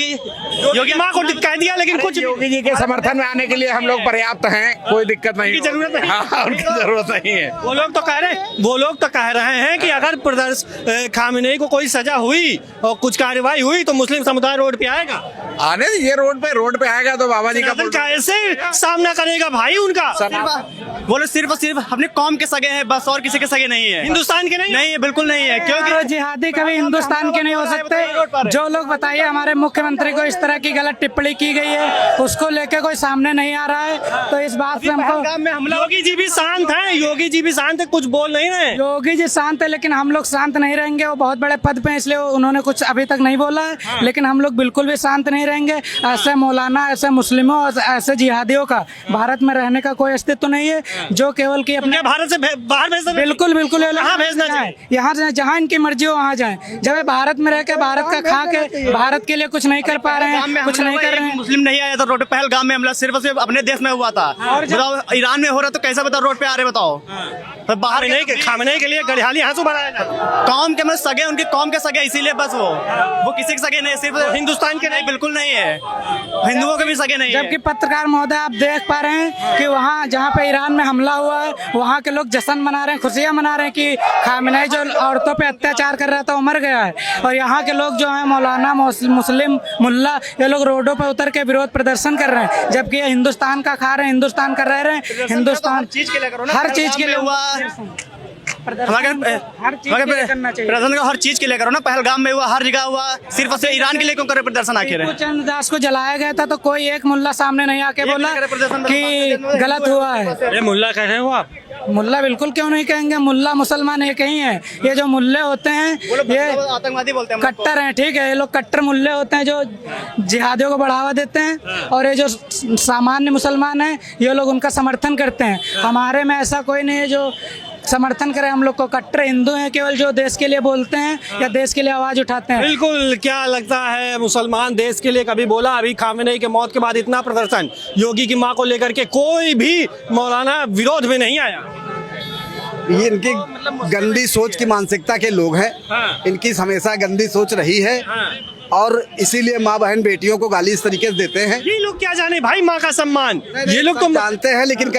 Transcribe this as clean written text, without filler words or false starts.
योगी माँ को कह दिया, लेकिन कुछ योगी जी के समर्थन में आने के लिए हम लोग पर्याप्त हैं, कोई दिक्कत नहीं, उनकी जरूरत नहीं। हाँ, उनकी जरूरत नहीं है। वो लोग तो कह रहे हैं कि अगर खामेनेई को कोई सजा हुई और कुछ कार्रवाई हुई तो मुस्लिम समुदाय रोड पे आएगा। आने ये रोड पे आएगा तो बाबा जी का कैसे सामना करेगा भाई उनका? वो लोग सिर्फ और सिर्फ अपने कौम के सगे हैं बस, और किसी के सगे नहीं है। हिंदुस्तान के नहीं है, बिल्कुल नहीं है। क्योंकि जिहादी कभी हिंदुस्तान के नहीं हो सकते। जो लोग बताइए हमारे मुख्यमंत्री को इस तरह की गलत टिप्पणी की गई है, उसको लेके कोई सामने नहीं आ रहा है, तो इस बात से हमको योगी जी भी शांत हैं, योगी जी भी शांत है, कुछ बोल नहीं रहे। योगी जी शांत है, लेकिन हम लोग शांत नहीं रहेंगे। वो बहुत बड़े पद पे हैं, इसलिए उन्होंने कुछ अभी तक नहीं बोला है। हाँ। लेकिन हम लोग बिल्कुल भी शांत नहीं रहेंगे। ऐसे मौलाना, ऐसे मुस्लिमों और ऐसे जिहादियों का भारत में रहने का कोई अस्तित्व नहीं है, जो केवल की अपने भारत से बाहर भेजना, बिल्कुल बिल्कुल कहाँ भेजना चाहिए? यहाँ जहाँ इनकी मर्जी हो वहाँ जाएं। जब ये भारत में रह के भारत का खा के भारत के लिए कुछ नहीं कर पा रहे हैं, कुछ नहीं कर रहे हैं। मुस्लिम नहीं आया था रोड पे, पहलगाम में हमला सिर्फ और सिर्फ अपने देश में हुआ था। बताओ ईरान में हो रहा तो कैसा बताओ रोड पे आ रहे, बताओ। तो बाहर खामेनेई के लिए गड़ियाली आंसू बनाया जाता। कौम के मतलब सगे, उनकी कौम के सगे, इसीलिए बस वो किसी के सगे नहीं, सिर्फ हिंदुस्तान के नहीं, बिल्कुल नहीं है। हिंदुओं के भी सगे नहीं है। जबकि पत्रकार महोदय आप देख पा रहे हैं कि वहाँ जहाँ पे ईरान में हमला हुआ है, वहाँ के लोग जश्न मना रहे हैं, खुशियाँ मना रहे हैं कि खामेनेई जो औरतों पे अत्याचार कर रहा था वो मर गया है। और यहाँ के लोग जो है मौलाना, मुस्लिम, मुल्ला, ये लोग रोडों पर उतर के विरोध प्रदर्शन कर रहे हैं, जबकि ये हिंदुस्तान का खा रहे हैं, हिंदुस्तान कर रहे हैं। हिंदुस्तान हर चीज के लिए करो ना, हर चीज के लिए हुआ, हर चीज के लिए करना चाहिए। प्रदर्शन हर चीज के लिए करो ना। पहलगाम में हुआ, हर जगह हुआ, सिर्फ से ईरान के लिए क्यों करे प्रदर्शन? आखिर चंद दास को जलाया गया था तो कोई एक मुल्ला सामने नहीं आके बोला कि गलत हुआ है। ये मुल्ला कह रहे हो आप? मुल्ला बिल्कुल क्यों नहीं कहेंगे, मुल्ला मुसलमान एक ही है। ये जो मुल्ले होते हैं ये आतंकवादी बोलते हैं, कट्टर हैं, ठीक है। ये लोग कट्टर मुल्ले होते हैं जो जिहादियों को बढ़ावा देते हैं, और ये जो सामान्य मुसलमान हैं ये लोग उनका समर्थन करते हैं। हमारे में ऐसा कोई नहीं है जो समर्थन करे हम लोग को। कट्टर हिंदू हैं केवल, जो देश के लिए बोलते हैं या देश के लिए आवाज उठाते हैं। बिल्कुल। क्या लगता है, मुसलमान देश के लिए कभी बोला? अभी खामेनेई के मौत के बाद इतना प्रदर्शन योगी की मां को लेकर के, कोई भी मौलाना विरोध में नहीं आया। ये इनकी गंदी सोच की मानसिकता के लोग हैं। हाँ। इनकी हमेशा गंदी सोच रही है। हाँ। और इसीलिए माँ बहन बेटियों को गाली इस तरीके से देते हैं। ये लोग क्या जाने भाई माँ का सम्मान। ये लोग तो जानते हैं, लेकिन